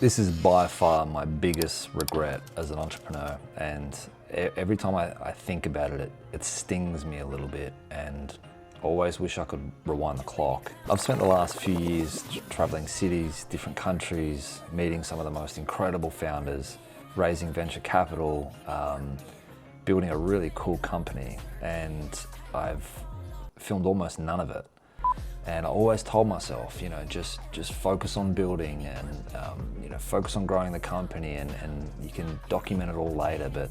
This is by far my biggest regret as an entrepreneur, and every time I think about it, it stings me a little bit, and always wish I could rewind the clock. I've spent the last few years traveling cities, different countries, meeting some of the most incredible founders, raising venture capital, building a really cool company, and I've filmed almost none of it. And I always told myself, just focus on building and focus on growing the company, and you can document it all later. But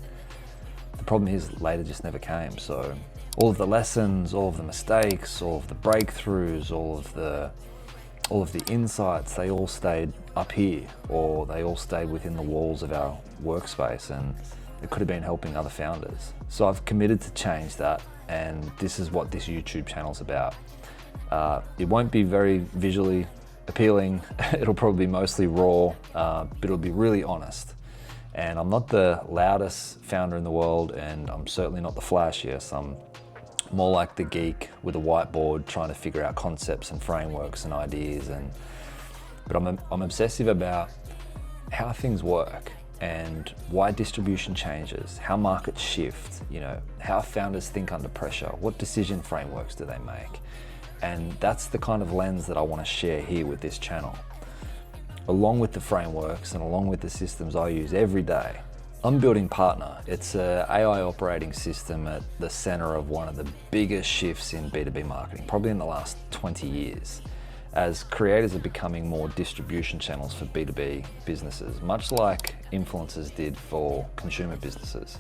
the problem is later just never came. So all of the lessons, all of the mistakes, all of the breakthroughs, all of the insights, they all stayed up here, or they all stayed within the walls of our workspace, and it could have been helping other founders. So I've committed to change that, and this is what this YouTube channel's about. It won't be very visually appealing. It'll probably be mostly raw, but it'll be really honest. And I'm not the loudest founder in the world, and I'm certainly not the flashiest. I'm more like the geek with a whiteboard trying to figure out concepts and frameworks and ideas. But I'm obsessive about how things work and why distribution changes, how markets shift, how founders think under pressure, what decision frameworks do they make. And that's the kind of lens that I want to share here with this channel, along with the frameworks and along with the systems I use every day. I'm building PARTNAR. It's an AI operating system at the center of one of the biggest shifts in B2B marketing, probably in the last 20 years, as creators are becoming more distribution channels for B2B businesses, much like influencers did for consumer businesses.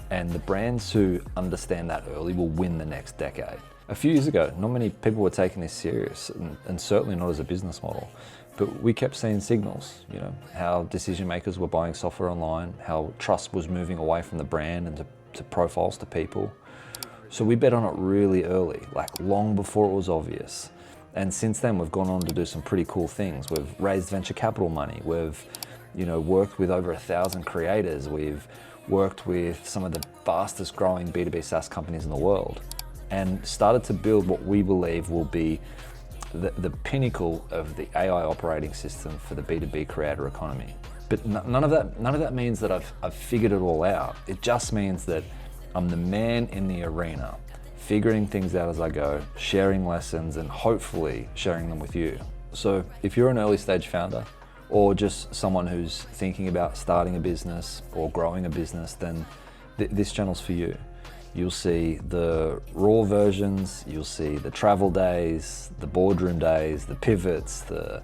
And the brands who understand that early will win the next decade. A few years ago, not many people were taking this serious, and certainly not as a business model. But we kept seeing signals, how decision makers were buying software online, how trust was moving away from the brand and to profiles, to people. So we bet on it really early, like long before it was obvious. And since then, we've gone on to do some pretty cool things. We've raised venture capital money. We've worked with over 1,000 creators. We've worked with some of the fastest growing B2B SaaS companies in the world, and started to build what we believe will be the pinnacle of the AI operating system for the B2B creator economy. But none of that means that I've figured it all out. It just means that I'm the man in the arena, figuring things out as I go, sharing lessons, and hopefully sharing them with you. So if you're an early stage founder, or just someone who's thinking about starting a business or growing a business, then this channel's for you. You'll see the raw versions, you'll see the travel days, the boardroom days, the pivots, the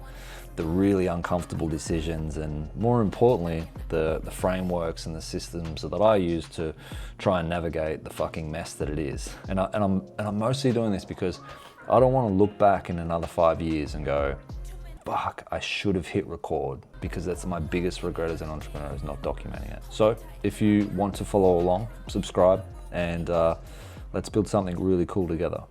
really uncomfortable decisions, and more importantly, the frameworks and the systems that I use to try and navigate the fucking mess that it is. And I'm mostly doing this because I don't want to look back in another 5 years and go, fuck, I should have hit record, because that's my biggest regret as an entrepreneur, is not documenting it. So if you want to follow along, subscribe, and let's build something really cool together.